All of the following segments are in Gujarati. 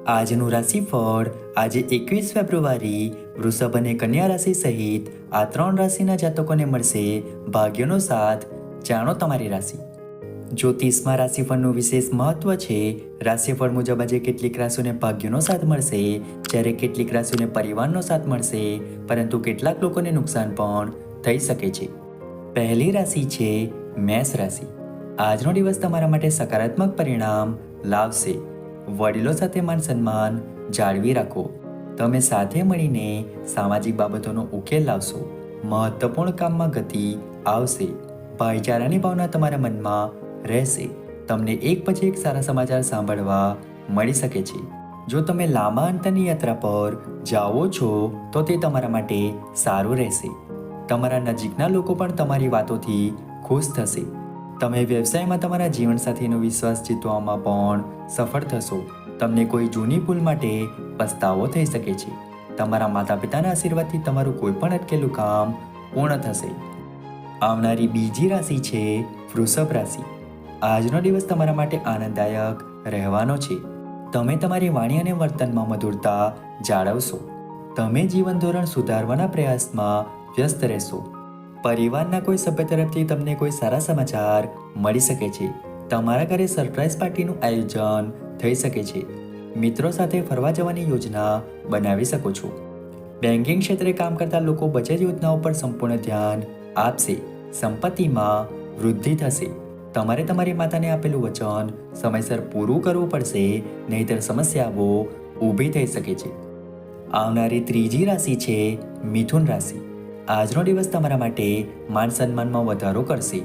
આજનું રાશિફળ આજે 21 ફેબ્રુઆરી વૃષભ અને કન્યા રાશિ સહિત આ 3 રાશિના જાતકોને મળશે ભાગ્યનો સાથ. જાણો તમારી રાશિ. જ્યોતિષમાં રાશિફળનું વિશેષ મહત્વ છે. રાશિફળ મુજબ આજે કેટલીક રાશિઓને ભાગ્યનો સાથ મળશે, જ્યારે કેટલીક રાશિઓને પરિવારનો સાથ મળશે, પરંતુ કેટલાક લોકોને નુકસાન પણ થઈ શકે છે. પહેલી રાશિ છે મેષ રાશિ. આજનો દિવસ તમારા માટે સકારાત્મક પરિણામ લાવશે. વડીલો સાથે માન સન્માન જાળવી રાખો. તમે સાથે મળીને સામાજિક બાબતોનો ઉકેલ લાવશો. મહત્વપૂર્ણ કામમાં ગતિ આવશે. ભાઈચારાની ભાવના તમારા મનમાં રહેશે. તમને એક પછી એક સારા સમાચાર સાંભળવા મળી શકે છે. જો તમે લાંબા અંતરની યાત્રા પર જાઓ છો તો તે તમારા માટે સારું રહેશે. તમારા નજીકના લોકો પણ તમારી વાતોથી ખુશ થશે. તમે વ્યવસાયમાં તમારા જીવનસાથીનો વિશ્વાસ જીતવામાં પણ સફળ થશો. તમને કોઈ જૂની ભૂલ માટે પસ્તાવો થઈ શકે છે. તમારા માતા પિતાના આશીર્વાદથી તમારું કોઈ પણ અટકેલું કામ પૂર્ણ થશે. આવનારી બીજી રાશિ છે વૃષભ રાશિ. આજનો દિવસ તમારા માટે આનંદદાયક રહેવાનો છે. તમે તમારી વાણી અને વર્તનમાં મધુરતા જાળવશો. તમે જીવન ધોરણ સુધારવાના પ્રયાસમાં વ્યસ્ત રહેશો. પરિવારના કોઈ સભ્ય તરફથી તમને કોઈ સારા સમાચાર મળી શકે છે. તમારા ઘરે સરપ્રાઈઝ પાર્ટીનું આયોજન થઈ શકે છે. મિત્રો સાથે ફરવા જવાની યોજના બનાવી શકો છો. બેન્કિંગ ક્ષેત્રે કામ કરતા લોકો બચત યોજનાઓ પર સંપૂર્ણ ધ્યાન આપશે. સંપત્તિમાં વૃદ્ધિ થશે. તમારે તમારી માતાને આપેલું વચન સમયસર પૂરું કરવું પડશે, નહીંતર સમસ્યાઓ ઊભી થઈ શકે છે. આવનારી ત્રીજી રાશિ છે મિથુન રાશિ. આજનો દિવસ તમારા માટે માન સન્માનમાં વધારો કરશે.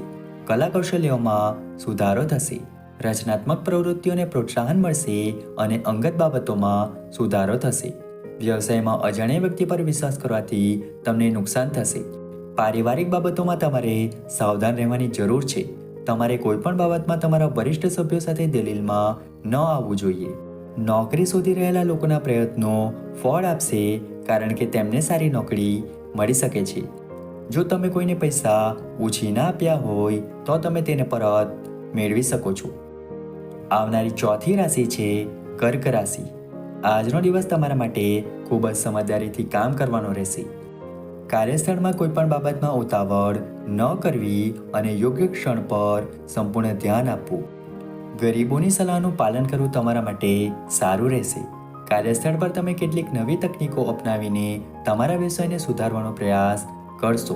કલા કૌશલ્યોમાં સુધારો થશે. રચનાત્મક પ્રવૃત્તિઓને પ્રોત્સાહન મળશે અને અંગત બાબતોમાં સુધારો થશે. વ્યવસાયમાં અજાણ્યા વ્યક્તિ પર વિશ્વાસ કરવાથી તમને નુકસાન થશે. પારિવારિક બાબતોમાં તમારે સાવધાન રહેવાની જરૂર છે. તમારે કોઈ પણ બાબતમાં તમારા વરિષ્ઠ સભ્યો સાથે દલીલમાં ન આવવું જોઈએ. નોકરી શોધી રહેલા લોકોના પ્રયત્નો ફળ આપશે, કારણ કે તેમને સારી નોકરી મળી શકે છે. જો તમે કોઈને પૈસા ઉછીના આપ્યા હોય તો તમે તેને પરત મેળવી શકો છો. આવનારી ચોથી રાશિ છે કર્ક રાશિ. આજનો દિવસ તમારા માટે ખૂબ જ સમજદારીથી કામ કરવાનો રહેશે. કાર્યસ્થળમાં કોઈ પણ બાબતમાં ઉતાવળ ન કરવી અને યોગ્ય ક્ષણ પર સંપૂર્ણ ધ્યાન આપવું. ગરીબોની સલાહનું પાલન કરવું તમારા માટે સારું રહેશે. કાર્યસ્થળ પર તમે કેટલીક નવી તકનીકો અપનાવીને તમારા વ્યવસાયને સુધારવાનો પ્રયાસ કરશો.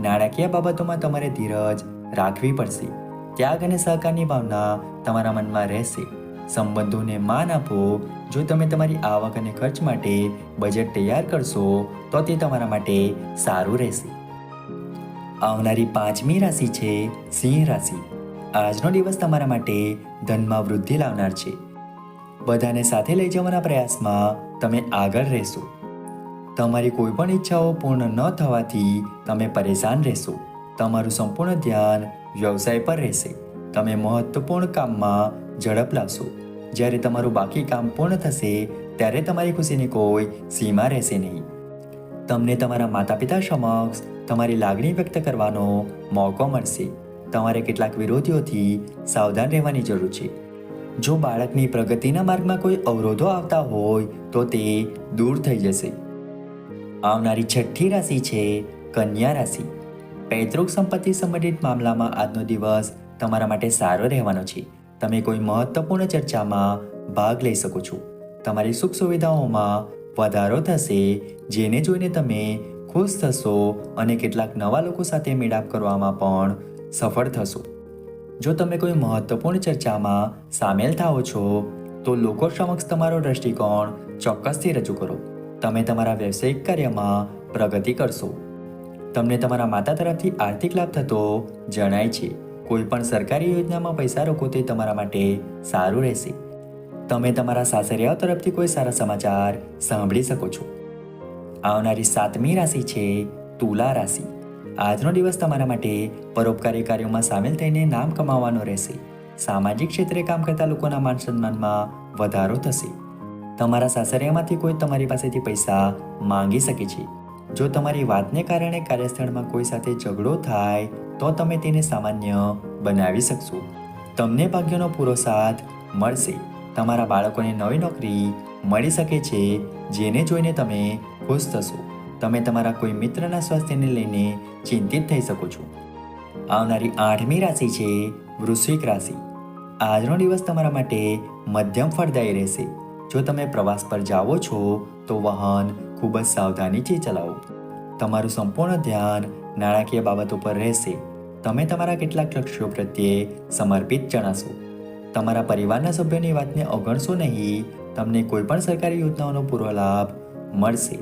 નાણાકીય બાબતોમાં તમારે ધીરજ રાખવી પડશે. ત્યાગ અને સહકારની ભાવના તમારા મનમાં રહેશે. સંબંધોને માન આપો. જો તમે તમારી આવક અને ખર્ચ માટે બજેટ તૈયાર કરશો તો તે તમારા માટે સારું રહેશે. આવનારી પાંચમી રાશિ છે સિંહ રાશિ. આજનો દિવસ તમારા માટે ધનમાં વૃદ્ધિ લાવનાર છે. બધાને સાથે લઈ જવાના પ્રયાસમાં તમે આગળ રહેશો. તમારી કોઈ પણ ઈચ્છાઓ પૂર્ણ ન થવાથી તમે પરેશાન રહેશો. તમારું સંપૂર્ણ ધ્યાન વ્યવસાય પર રહેશે. તમે મહત્વપૂર્ણ કામમાં ઝડપ લાવશો. જ્યારે તમારું બાકી કામ પૂર્ણ થશે ત્યારે તમારી ખુશીની કોઈ સીમા રહેશે નહીં. તમને તમારા માતા પિતા સમક્ષ તમારી લાગણી વ્યક્ત કરવાનો મોકો મળશે. તમારે કેટલાક વિરોધીઓથી સાવધાન રહેવાની જરૂર છે. જો બાળકની પ્રગતિના માર્ગમાં કોઈ અવરોધો આવતા હોય તો તે દૂર થઈ જશે. આવનારી છઠ્ઠી રાશિ છે કન્યા રાશિ. પૈતૃક સંપત્તિ સંબંધિત મામલામાં આજનો દિવસ તમારા માટે સારો રહેવાનો છે. તમે કોઈ મહત્વપૂર્ણ ચર્ચામાં ભાગ લઈ શકો છો. તમારી સુખ સુવિધાઓમાં વધારો થશે, જેને જોઈને તમે ખુશ થશો અને કેટલાક નવા લોકો સાથે મેળાપ કરવામાં પણ સફળ થશો. જો તમે કોઈ મહત્વપૂર્ણ ચર્ચામાં સામેલ થાઓ છો તો લોકો સમક્ષ તમારો દ્રષ્ટિકોણ ચોક્કસથી રજૂ કરો. તમે તમારા વ્યવસાયિક કાર્યમાં પ્રગતિ કરશો. તમને તમારા માતા તરફથી આર્થિક લાભ થતો જણાય છે. કોઈ પણ સરકારી યોજનામાં પૈસા રોકો તે તમારા માટે સારું રહેશે. તમે તમારા સાસરિયાઓ તરફથી કોઈ સારા સમાચાર સાંભળી શકો છો. આવનારી સાતમી રાશિ છે તુલા રાશિ. આજનો દિવસ તમારા માટે પરોપકારી કાર્યોમાં સામેલ થઈને નામ કમાવવાનો રહેશે. સામાજિક ક્ષેત્રે કામ કરતા લોકોના માન સન્માનમાં વધારો થશે. તમારા સાસરિયામાંથી કોઈ તમારી પાસેથી પૈસા માંગી શકે છે. જો તમારી વાતને કારણે કાર્યસ્થળમાં કોઈ સાથે ઝઘડો થાય તો તમે તેને સામાન્ય બનાવી શકશો. તમને ભાગ્યનો પૂરો સાથ મળશે. તમારા બાળકોને નવી નોકરી મળી શકે છે, જેને જોઈને તમે ખુશ થશો. તમે તમારા કોઈ મિત્રના સ્વાસ્થ્યને લઈને ચિંતિત થઈ શકો છો. આવનારી 8મી રાશિ છે વૃશ્ચિક રાશિ. આજનો દિવસ તમારા માટે મધ્યમ ફળદાયી રહેશે. જો તમે પ્રવાસ પર જાઓ છો તો વાહન ખૂબ જ સાવધાનીથી ચલાવો. તમારું સંપૂર્ણ ધ્યાન નાણાકીય બાબતો પર રહેશે. તમે તમારા કેટલાક લક્ષ્યો પ્રત્યે સમર્પિત જણાશો. તમારા પરિવારના સભ્યોની વાતને અવગણશો નહીં. તમને કોઈ પણ સરકારી યોજનાઓનો પૂરો લાભ મળશે.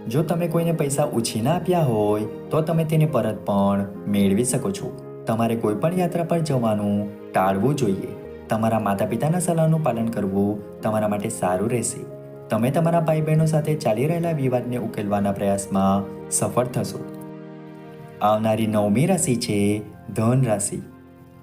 જો તમે કોઈને પૈસા ઉછીના આપ્યા હોય તો તમે તેને પરત પણ મેળવી શકો છો. તમારે કોઈ પણ યાત્રા પર જવાનું ટાળવું જોઈએ. તમારા માતા પિતાના સલાહનું પાલન કરવું તમારા માટે સારું રહેશે. તમે તમારા ભાઈ બહેનો સાથે ચાલી રહેલા વિવાદને ઉકેલવાના પ્રયાસમાં સફળ થશો. આવનારી 9મી રાશિ છે ધન રાશિ.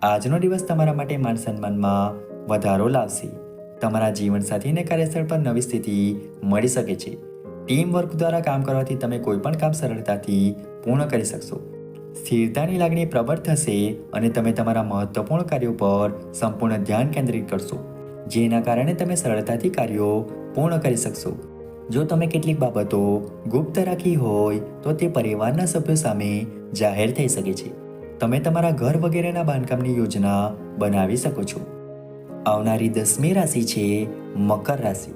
આજનો દિવસ તમારા માટે માન સન્માનમાં વધારો લાવશે. તમારા જીવનસાથીને કાર્યસ્થળ પર નવી સ્થિતિ મળી શકે છે. ટીમ વર્ક દ્વારા કામ કરવાથી તમે કોઈ પણ કામ સરળતાથી પૂર્ણ કરી શકશો. સ્થિરતાની લાગણી પ્રબળ થશે અને તમે તમારા મહત્વપૂર્ણ કાર્યો પર સંપૂર્ણ ધ્યાન કેન્દ્રિત કરશો, જેના કારણે તમે સરળતાથી કાર્યો પૂર્ણ કરી શકશો. જો તમે કેટલીક બાબતો ગુપ્ત રાખી હોય તો તે પરિવારના સભ્યો સામે જાહેર થઈ શકે છે. તમે તમારા ઘર વગેરેના બાંધકામની યોજના બનાવી શકો છો. આવનારી 10મી રાશિ છે મકર રાશિ.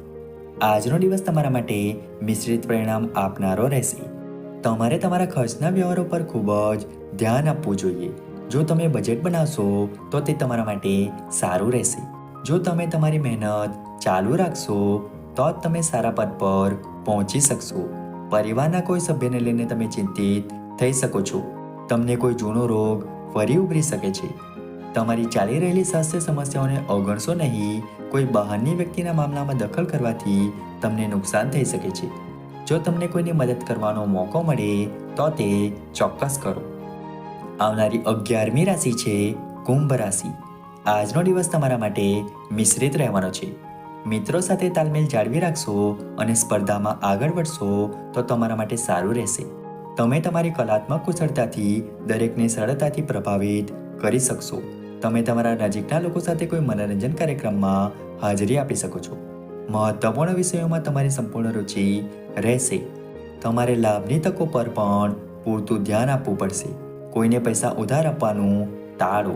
આજનો દિવસ તમારા માટે મિશ્રિત પરિણામ આપનારો રહેશે. તમારે તમારા ખર્ચના વ્યવહારો પર ખૂબ જ ધ્યાન આપવું જોઈએ. જો તમે બજેટ બનાવશો તો તે તમારા માટે સારું રહેશે. જો તમે તમારી મહેનત ચાલુ રાખશો તો જ તમે સારા પદ પર પહોંચી શકશો. પરિવારના કોઈ સભ્યને લઈને તમે ચિંતિત થઈ શકો છો. તમને કોઈ જૂનો રોગ ફરી ઉભરી શકે છે. તમારી ચાલી રહેલી સ્વાસ્થ્ય સમસ્યાઓને અવગણશો નહીં. કોઈ બહારની વ્યક્તિના મામલામાં દખલ કરવાથી તમને નુકસાન થઈ શકે છે. જો તમને કોઈની મદદ કરવાનો મોકો મળે તો તે ચોક્કસ કરો. આવનારી 11મી રાશિ છે કુંભ રાશિ. આજનો દિવસ તમારા માટે મિશ્રિત રહેવાનો છે. મિત્રો સાથે તાલમેલ જાળવી રાખશો અને સ્પર્ધામાં આગળ વધશો તો તમારા માટે સારું રહેશે. તમે તમારી કલાત્મક કુશળતાથી દરેકને સરળતાથી પ્રભાવિત કરી શકશો. તમે તમારા નજીકના લોકો સાથે કોઈ મનોરંજન કાર્યક્રમમાં હાજરી આપી શકો છો. મહત્વપૂર્ણ વિષયોમાં તમારી સંપૂર્ણ રુચિ રહેશે. તમારે લાભની તકો પર પણ પૂરતું ધ્યાન આપવું પડશે. કોઈને પૈસા ઉધાર આપવાનું ટાળો.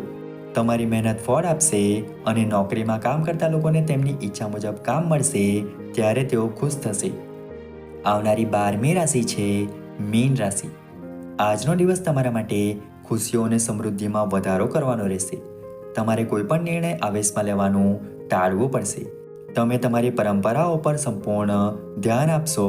તમારી મહેનત ફળ આપશે અને નોકરીમાં કામ કરતા લોકોને તેમની ઈચ્છા મુજબ કામ મળશે ત્યારે તેઓ ખુશ થશે. આવનારી 12મી રાશિ છે મીન રાશિ. આજનો દિવસ તમારા માટે ખુશીઓ અને સમૃદ્ધિમાં વધારો કરવાનો રહેશે. તમારે કોઈ પણ નિર્ણય આવેશમાં લેવાનું ટાળવું પડશે. તમે તમારી પરંપરાઓ પર સંપૂર્ણ ધ્યાન આપશો.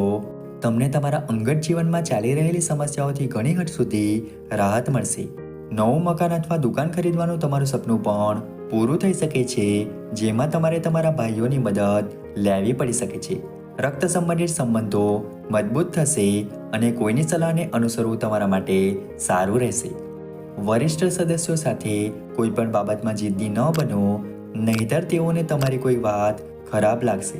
તમને તમારા અંગત જીવનમાં ચાલી રહેલી સમસ્યાઓથી ઘણી હદ સુધી રાહત મળશે. નવું મકાન અથવા દુકાન ખરીદવાનું તમારું સપનું પણ પૂરું થઈ શકે છે, જેમાં તમારે તમારા ભાઈઓની મદદ લેવી પડી શકે છે. રક્ત સંબંધિત સંબંધો મજબૂત થશે અને કોઈની સલાહને અનુસરવું તમારા માટે સારું રહેશે. વરિષ્ઠ સદસ્યો સાથે કોઈ પણ બાબતમાં જિદ્દી ન બનો, નહીંતર તેઓને તમારી કોઈ વાત ખરાબ લાગશે.